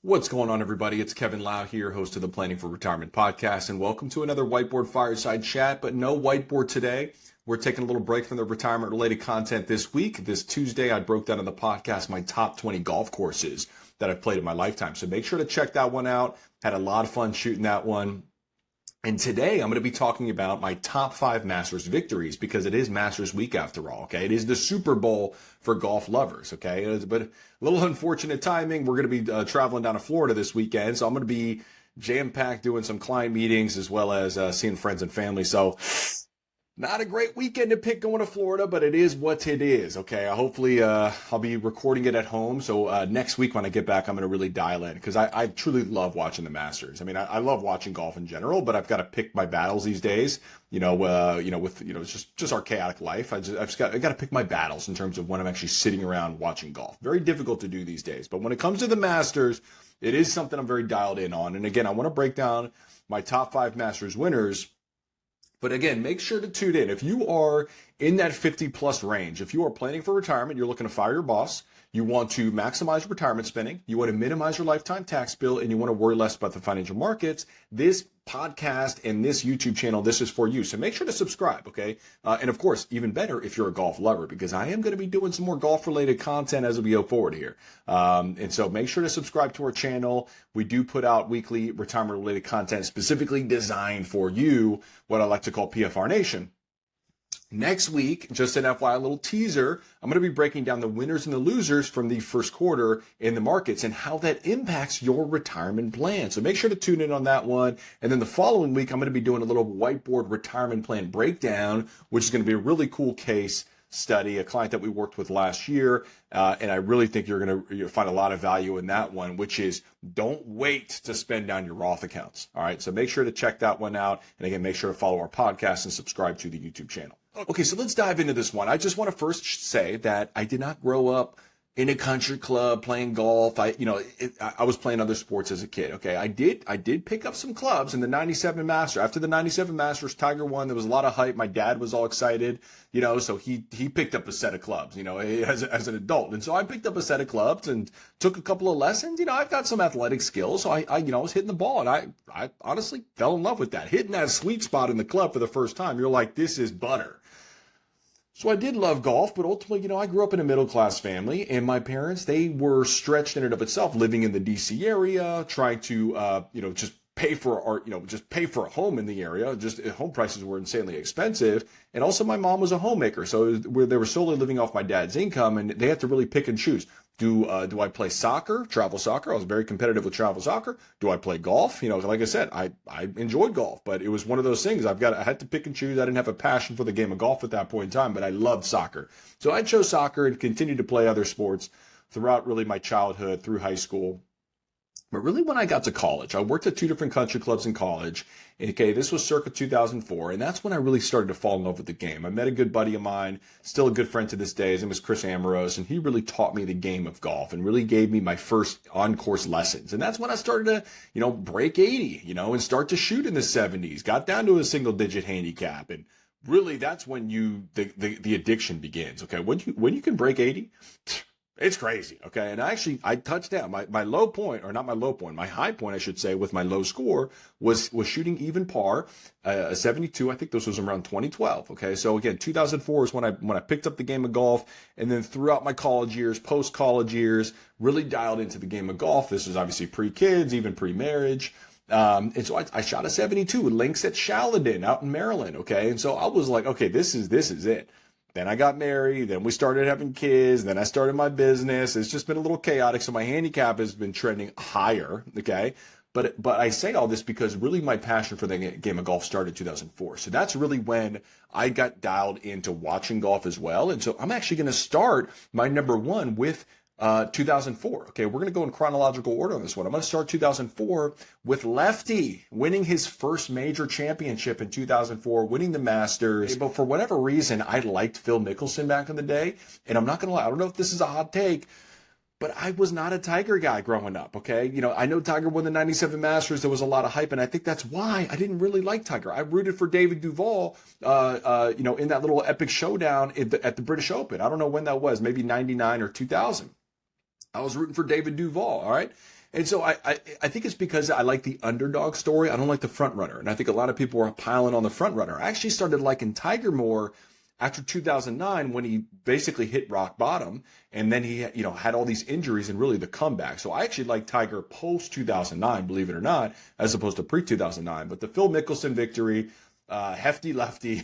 What's going on, everybody? It's Kevin Lau here, host of the Planning for Retirement podcast, and welcome to another Whiteboard Fireside Chat, but no whiteboard today. We're taking a little break from the retirement-related content this week. This Tuesday, I broke down on the podcast my top 20 golf courses that I've played in my lifetime, so make sure to check that one out. Had a lot of fun shooting that one. And today I'm going to be talking about my top 5 Masters victories because it is Masters week after all, okay? It is the Super Bowl for golf lovers, okay? But a little unfortunate timing. We're going to be traveling down to Florida this weekend, so I'm going to be jam-packed doing some client meetings as well as seeing friends and family. So not a great weekend to pick going to Florida, but it is what it is, okay? Hopefully, I'll be recording it at home. So next week when I get back, I'm going to really dial in because I truly love watching the Masters. I mean, I love watching golf in general, but I've got to pick my battles these days. It's just our chaotic life. I got to pick my battles in terms of when I'm actually sitting around watching golf. Very difficult to do these days. But when it comes to the Masters, it is something I'm very dialed in on. And again, I want to break down my top 5 Masters winners. But again, make sure to tune in. If you are in that 50 plus range, if you are planning for retirement, you're looking to fire your boss, you want to maximize retirement spending, you want to minimize your lifetime tax bill, and you want to worry less about the financial markets, this podcast and this YouTube channel, this is for you. So make sure to subscribe, okay? And of course, even better if you're a golf lover, because I am going to be doing some more golf-related content as we go forward here. And so make sure to subscribe to our channel. We do put out weekly retirement-related content specifically designed for you, what I like to call PFR Nation. Next week, just an FYI little teaser, I'm going to be breaking down the winners and the losers from the first quarter in the markets and how that impacts your retirement plan. So make sure to tune in on that one. And then the following week, I'm going to be doing a little whiteboard retirement plan breakdown, which is going to be a really cool case study, a client that we worked with last year. And I really think you're going to find a lot of value in that one, which is don't wait to spend down your Roth accounts. All right. So make sure to check that one out. And again, make sure to follow our podcast and subscribe to the YouTube channel. Okay, so let's dive into this one. I just want to first say that I did not grow up in a country club playing golf. I was playing other sports as a kid. Okay, I did pick up some clubs in the '97 Masters. After the '97 Masters, Tiger won. There was a lot of hype. My dad was all excited, so he picked up a set of clubs, as an adult. And so I picked up a set of clubs and took a couple of lessons. I've got some athletic skills, so I was hitting the ball, and I honestly fell in love with that. Hitting that sweet spot in the club for the first time, you're like, this is butter. So I did love golf, but ultimately, I grew up in a middle-class family, and my parents, they were stretched in and of itself, living in the D.C. area, trying to, just pay for pay for a home in the area. Just home prices were insanely expensive. And also my mom was a homemaker. So they were solely living off my dad's income, and they had to really pick and choose. Do I play soccer, travel soccer? I was very competitive with travel soccer. Do I play golf? Like I said, I enjoyed golf, but it was one of those things I had to pick and choose. I didn't have a passion for the game of golf at that point in time, but I loved soccer. So I chose soccer and continued to play other sports throughout really my childhood through high school. But really when I got to college, I worked at 2 different country clubs in college. Okay, this was circa 2004, and that's when I really started to fall in love with the game. I met a good buddy of mine, still a good friend to this day. His name was Chris Amorose, and he really taught me the game of golf and really gave me my first on-course lessons. And that's when I started to, break 80, and start to shoot in the 70s, got down to a single-digit handicap. And really that's when the addiction begins, okay? When you can break 80, it's crazy, okay? And I touched down. My low point, or not my low point, my high point, I should say, with my low score was shooting even par, a 72. I think this was around 2012, okay? So again, 2004 is when I picked up the game of golf, and then throughout my college years, post-college years, really dialed into the game of golf. This was obviously pre-kids, even pre-marriage. And so I shot a 72 with links at Shaladen out in Maryland, okay? And so I was like, okay, this is it. Then I got married, then we started having kids, then I started my business. It's just been a little chaotic, so my handicap has been trending higher, okay? But I say all this because really my passion for the game of golf started in 2004. So that's really when I got dialed into watching golf as well. And so I'm actually going to start my number one with 2004. Okay, we're going to go in chronological order on this one. I'm going to start 2004 with Lefty winning his first major championship in 2004, winning the Masters. But for whatever reason, I liked Phil Mickelson back in the day. And I'm not going to lie, I don't know if this is a hot take, but I was not a Tiger guy growing up, okay? I know Tiger won the 97 Masters. There was a lot of hype, and I think that's why I didn't really like Tiger. I rooted for David Duval, in that little epic showdown at the British Open. I don't know when that was, maybe 99 or 2000. I was rooting for David Duval, all right? And so I think it's because I like the underdog story. I don't like the front runner. And I think a lot of people are piling on the front runner. I actually started liking Tiger more after 2009 when he basically hit rock bottom, and then he had all these injuries and really the comeback. So I actually like Tiger post 2009, believe it or not, as opposed to pre 2009. But the Phil Mickelson victory, hefty lefty,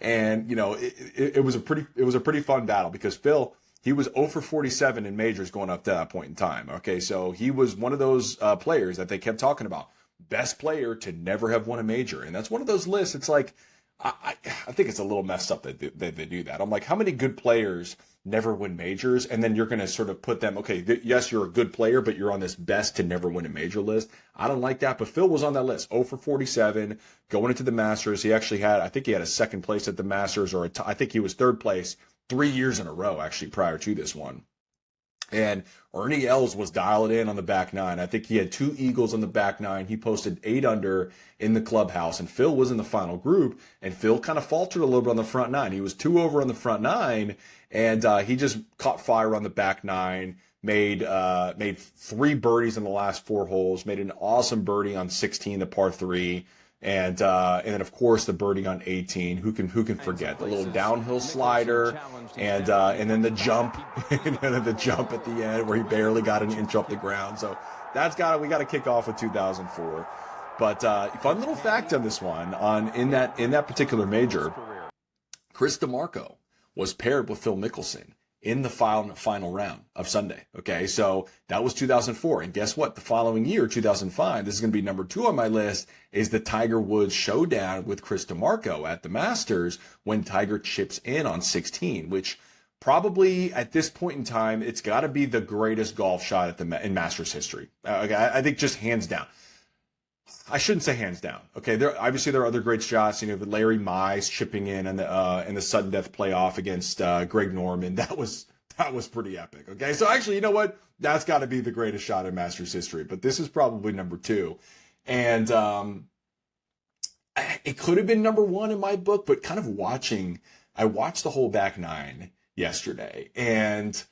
and it was a pretty fun battle because Phil, he was 0 for 47 in majors going up to that point in time. Okay, so he was one of those players that they kept talking about, best player to never have won a major, and that's one of those lists. It's like I think it's a little messed up that they do that. I'm like, how many good players never win majors? And then you're going to sort of put them, okay, yes, you're a good player, but you're on this best to never win a major list. I don't like that. But Phil was on that list, 0 for 47, going into the Masters. He actually had, I think he had a second place at the Masters, or I think he was third place 3 years in a row, actually, prior to this one. And Ernie Els was dialed in on the back nine. I think he had 2 eagles on the back nine. He posted 8 under in the clubhouse, and Phil was in the final group, and Phil kind of faltered a little bit on the front nine. He was 2 over on the front nine, and he just caught fire on the back nine, made 3 birdies in the last 4 holes, made an awesome birdie on 16, the par 3. And then of course the birdie on 18. Who can forget the little downhill slider, and then the jump, and then the jump at the end where he barely got an inch off the ground. So we got to kick off with 2004. But fun little fact on this one, in that particular major, Chris DeMarco was paired with Phil Mickelson in the final round of Sunday. Okay, so that was 2004. And guess what? The following year, 2005, this is going to be number 2 on my list, is the Tiger Woods showdown with Chris DeMarco at the Masters when Tiger chips in on 16, which probably at this point in time, it's got to be the greatest golf shot in Masters history. I think just hands down. I shouldn't say hands down. Okay, there are other great shots. Larry Mize chipping in the sudden death playoff against Greg Norman. That was pretty epic. Okay, so actually, you know what? That's got to be the greatest shot in Masters history. But this is probably number 2, and it could have been number 1 in my book. But kind of I watched the whole back nine yesterday, and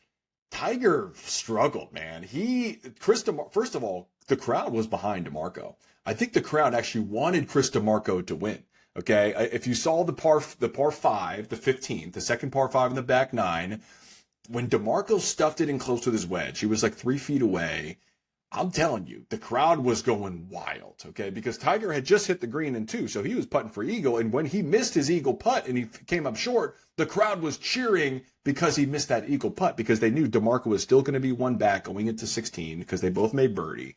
Tiger struggled, man. First of all, the crowd was behind DeMarco. I think the crowd actually wanted Chris DeMarco to win. Okay, if you saw the par 5, the 15th, the second par 5 in the back nine, when DeMarco stuffed it in close with his wedge, he was like 3 feet away. I'm telling you, the crowd was going wild. Okay, because Tiger had just hit the green in 2, so he was putting for eagle. And when he missed his eagle putt and he came up short, the crowd was cheering because he missed that eagle putt, because they knew DeMarco was still going to be 1 back going into 16 because they both made birdie.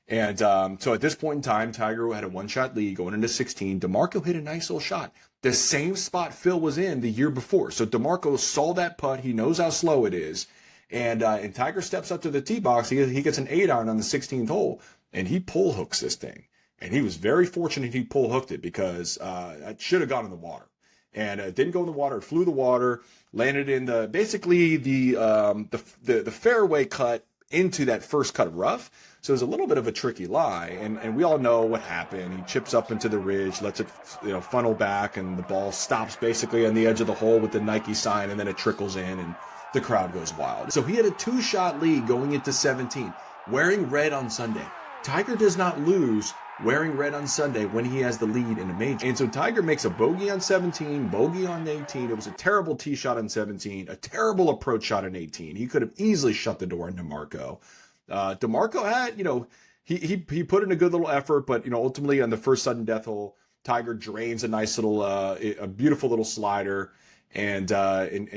And so at this point in time, Tiger had a 1-shot lead going into 16. DeMarco hit a nice little shot, the same spot Phil was in the year before. So DeMarco saw that putt. He knows how slow it is. And Tiger steps up to the tee box. He gets an 8-iron on the 16th hole, and he pull hooks this thing. And he was very fortunate he pull hooked it, because it should have gone in the water. And it didn't go in the water. It flew the water, landed in the fairway cut into that first cut rough. So it was a little bit of a tricky lie, and we all know what happened. He chips up into the ridge, lets it funnel back, and the ball stops basically on the edge of the hole with the Nike sign, and then it trickles in, and the crowd goes wild. So he had a 2-shot lead going into 17, wearing red on Sunday. Tiger does not lose wearing red on Sunday when he has the lead in a major. And so Tiger makes a bogey on 17, bogey on 18. It was a terrible tee shot on 17, a terrible approach shot on 18. He could have easily shut the door on DeMarco. DeMarco had, he put in a good little effort, but, ultimately on the first sudden death hole, Tiger drains a nice little, a beautiful little slider, and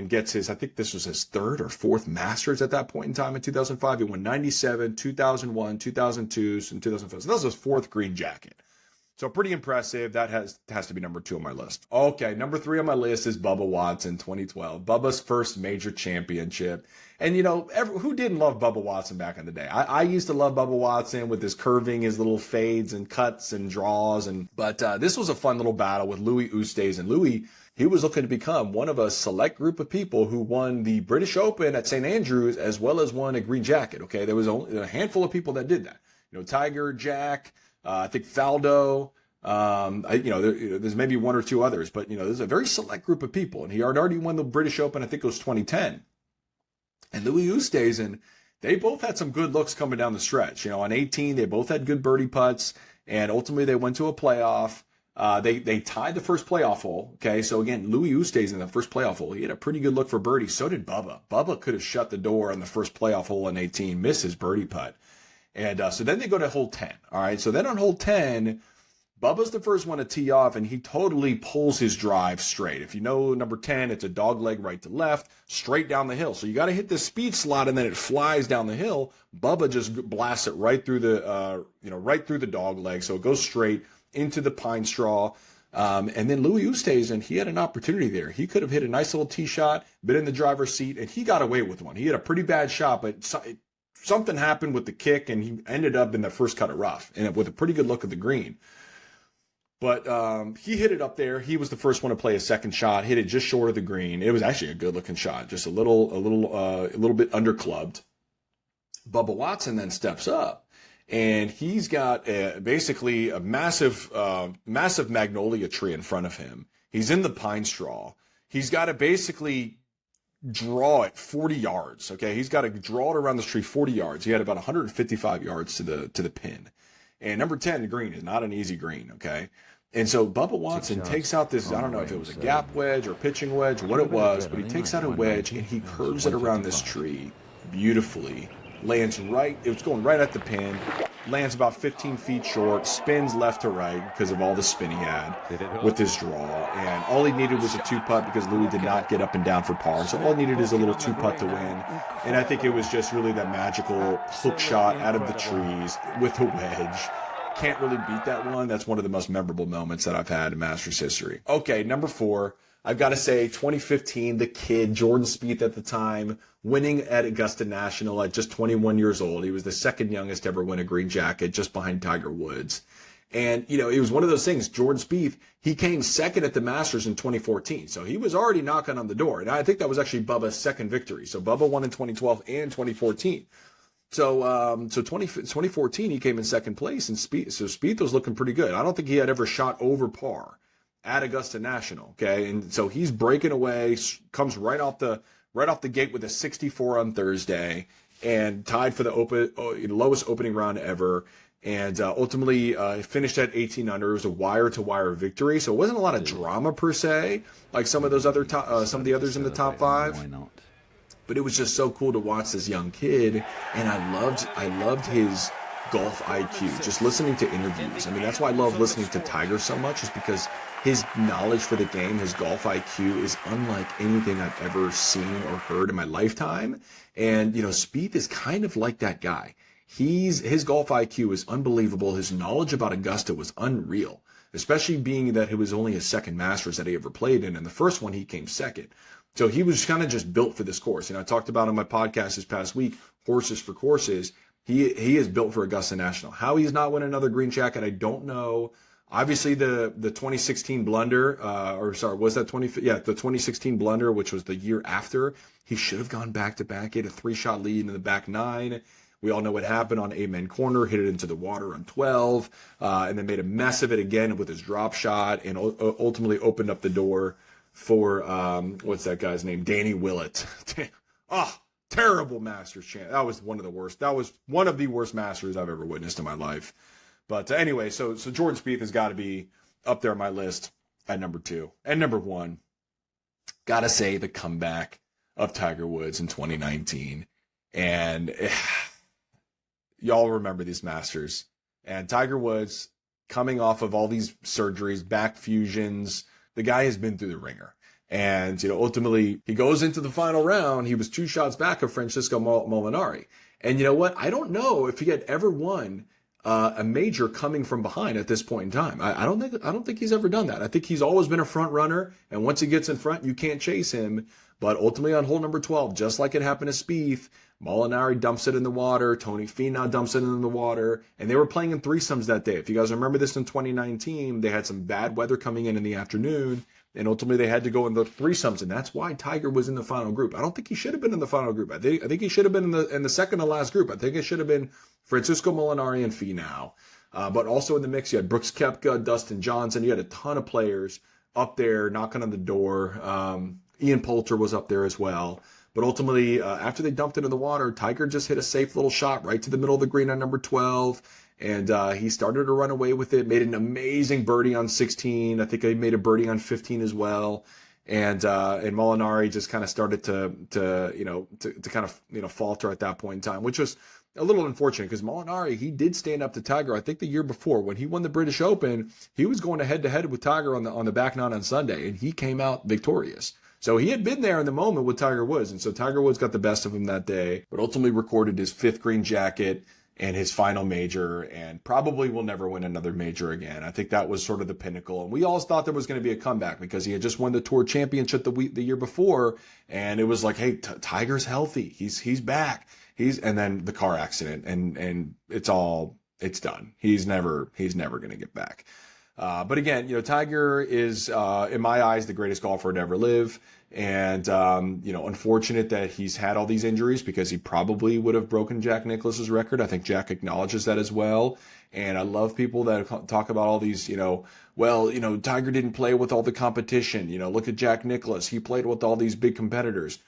gets his, I think this was his 3rd or 4th Masters at that point in time in 2005. He won 97, 2001, 2002, and 2005. So that was his 4th green jacket. So pretty impressive. That has to be number 2 on my list. Okay, number 3 on my list is Bubba Watson, 2012. Bubba's first major championship. And, who didn't love Bubba Watson back in the day? I used to love Bubba Watson with his curving, his little fades and cuts and draws. But this was a fun little battle with Louis Oosthuizen. And Louis, he was looking to become one of a select group of people who won the British Open at St. Andrews, as well as won a green jacket. Okay, there was only a handful of people that did that. Tiger, Jack, I think Faldo, there's maybe 1 or 2 others, but there's a very select group of people, and he had already won the British Open. I think it was 2010. And Louis Oosthuizen, they both had some good looks coming down the stretch. On 18, they both had good birdie putts, and ultimately they went to a playoff. They tied the first playoff hole. Okay, so again, Louis Oosthuizen in the first playoff hole, he had a pretty good look for birdie. So did Bubba. Bubba could have shut the door on the first playoff hole in 18, missed his birdie putt. And so then they go to hole 10. All right, so then on hole 10, Bubba's the first one to tee off, and he totally pulls his drive straight. If you know number 10, it's a dog leg right to left, straight down the hill. So you got to hit the speed slot, and then it flies down the hill. Bubba just blasts it right through the dog leg, so it goes straight into the pine straw. And then Louis Oosthuizen, he had an opportunity there. He could have hit a nice little tee shot, been in the driver's seat, and he got away with one. He had a pretty bad shot, but something happened with the kick, and he ended up in the first cut of rough, and with a pretty good look at the green. But he hit it up there. He was the first one to play a second shot, hit it just short of the green. It was actually a good-looking shot, just a little bit underclubbed. Bubba Watson then steps up, and he's got basically a massive magnolia tree in front of him. He's in the pine straw. He's got to basically draw it 40 yards. Okay, he's got to draw it around this tree 40 yards. He had about 155 yards to the pin. And number 10, the green, is not an easy green, okay? And so Bubba Watson takes out this, I don't know if it was a gap wedge or pitching wedge, what it was, but he takes out a wedge and he curves it around this tree beautifully. Lands right, it was going right at the pin, lands about 15 feet short, spins left to right because of all the spin he had with his draw. And all he needed was a two-putt because Louis did not get up and down for par. So all he needed is a little two-putt to win. And I think it was just really that magical hook shot out of the trees with a wedge. Can't really beat that one. That's one of the most memorable moments that I've had in Masters history. Okay, number 4. I've got to say, 2015, the kid, Jordan Spieth at the time, winning at Augusta National at just 21 years old. He was the second youngest to ever win a green jacket, just behind Tiger Woods. And, it was one of those things. Jordan Spieth, he came second at the Masters in 2014. So he was already knocking on the door. And I think that was actually Bubba's second victory. So Bubba won in 2012 and 2014. So 2014, he came in second place, and Spieth was looking pretty good. I don't think he had ever shot over par at Augusta National, okay? And so he's breaking away, comes right off the gate with a 64 on Thursday, and tied for the lowest opening round ever, and ultimately finished at 18 under. It was a wire-to-wire victory, so it wasn't a lot of drama per se, like some of those other some of the others in the top 5. Why not? But it was just so cool to watch this young kid, and I loved his golf IQ, just listening to interviews. I mean, that's why I love listening to Tiger so much, is because his knowledge for the game, his golf IQ, is unlike anything I've ever seen or heard in my lifetime. And, Spieth is kind of like that guy. His golf IQ is unbelievable. His knowledge about Augusta was unreal, especially being that it was only his second Masters that he ever played in. And the first one, he came second. So he was kind of just built for this course. I talked about on my podcast this past week, Horses for Courses. He is built for Augusta National. How he's not winning another green jacket, I don't know. Obviously, the 2016 blunder, the 2016 blunder, which was the year after, he should have gone back-to-back. He had a 3-shot lead in the back 9. We all know what happened on Amen Corner, hit it into the water on 12, and then made a mess of it again with his drop shot, and ultimately opened up the door for, what's that guy's name? Danny Willett. Terrible Masters chance. That was one of the worst. That was one of the worst Masters I've ever witnessed in my life. But anyway, so Jordan Spieth has got to be up there on my list at number 2. And number 1, got to say the comeback of Tiger Woods in 2019. And y'all remember these Masters. And Tiger Woods, coming off of all these surgeries, back fusions, the guy has been through the ringer. And, ultimately, he goes into the final round. He was 2 shots back of Francisco Molinari. And you know what? I don't know if he had ever won a major coming from behind at this point in time. I don't think he's ever done that. I think he's always been a front runner, and once he gets in front, you can't chase him. But ultimately on hole number 12, just like it happened to Spieth, Molinari dumps it in the water, Tony Finau dumps it in the water, and they were playing in threesomes that day. If you guys remember this in 2019, they had some bad weather coming in the afternoon, and ultimately they had to go in the threesomes, and that's why Tiger was in the final group. I don't think he should have been in the final group. I think he should have been in the second to last group. I think it should have been Francisco Molinari and Finau. But also in the mix, you had Brooks Koepka, Dustin Johnson. You had a ton of players up there knocking on the door. Ian Poulter was up there as well. But ultimately, after they dumped it in the water, Tiger just hit a safe little shot right to the middle of the green on number 12. And he started to run away with it, made an amazing birdie on 16. I think he made a birdie on 15 as well. And Molinari just kind of started to kind of falter at that point in time, which was a little unfortunate because Molinari, he did stand up to Tiger. I think the year before when he won the British Open, he was going head to head with Tiger on the back nine on Sunday, and he came out victorious. So he had been there in the moment with Tiger Woods, and so Tiger Woods got the best of him that day, but ultimately recorded his 5th green jacket and his final major, and probably will never win another major again. I think that was sort of the pinnacle. And we all thought there was going to be a comeback because he had just won the Tour Championship the year before, and it was like, hey, Tiger's healthy. He's back. And then the car accident, and it's done. He's never going to get back. But again, Tiger is, in my eyes, the greatest golfer to ever live. And, unfortunate that he's had all these injuries because he probably would have broken Jack Nicklaus's record. I think Jack acknowledges that as well. And I love people that talk about all these, Tiger didn't play with all the competition. Look at Jack Nicklaus. He played with all these big competitors.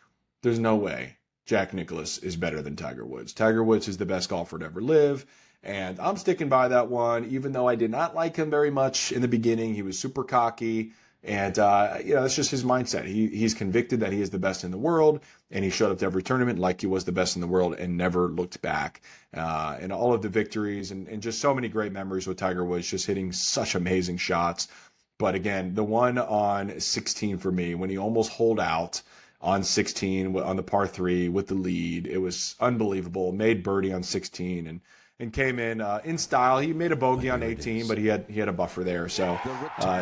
There's no way Jack Nicklaus is better than Tiger Woods. Tiger Woods is the best golfer to ever live. And I'm sticking by that one, even though I did not like him very much in the beginning. He was super cocky. And, that's just his mindset. He's convicted that he is the best in the world, and he showed up to every tournament like he was the best in the world and never looked back. And all of the victories and just so many great memories with Tiger Woods, just hitting such amazing shots. But again, the one on 16 for me, when he almost holed out on 16 on the par 3 with the lead, it was unbelievable. Made birdie on 16 and came in style. He made a bogey on 18, but he had a buffer there. So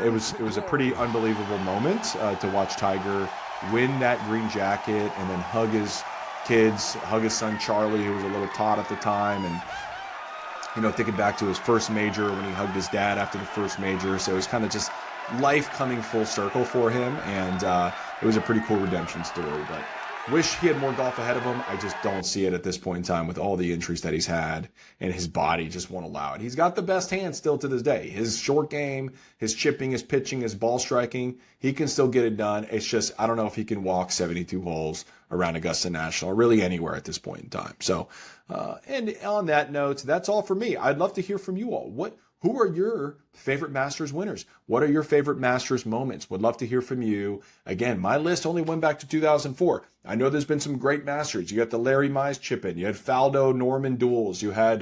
it was a pretty unbelievable moment to watch Tiger win that green jacket and then hug his kids, hug his son Charlie, who was a little tot at the time, and thinking back to his first major when he hugged his dad after the first major. So it was kind of just life coming full circle for him, and it was a pretty cool redemption story. But wish he had more golf ahead of him. I just don't see it at this point in time with all the injuries that he's had, and his body just won't allow it. He's got the best hand still to this day. His short game, his chipping, his pitching, his ball striking, he can still get it done. It's just, I don't know if he can walk 72 holes around Augusta National or really anywhere at this point in time. So, and on that note, that's all for me. I'd love to hear from you all. Who are your favorite Masters winners? What are your favorite Masters moments? Would love to hear from you. Again, my list only went back to 2004. I know there's been some great Masters. You got the Larry Mize chip-in. You had Faldo Norman duels. You had,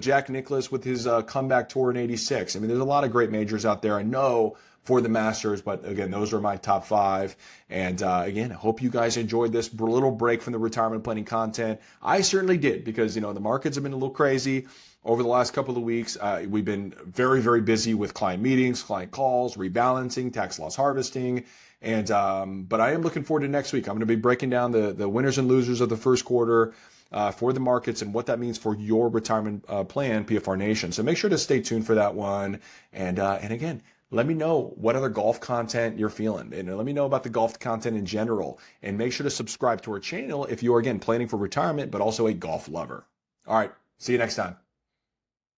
Jack Nicklaus with his comeback tour in '86. I mean, there's a lot of great majors out there, I know, for the Masters. But again, those are my top 5. And again, I hope you guys enjoyed this little break from the retirement planning content. I certainly did because, the markets have been a little crazy. Over the last couple of weeks, we've been very, very busy with client meetings, client calls, rebalancing, tax loss harvesting. And but I am looking forward to next week. I'm going to be breaking down the winners and losers of the first quarter for the markets and what that means for your retirement plan, PFR Nation. So make sure to stay tuned for that one. And again, let me know what other golf content you're feeling. And let me know about the golf content in general. And make sure to subscribe to our channel if you are, again, planning for retirement, but also a golf lover. All right. See you next time.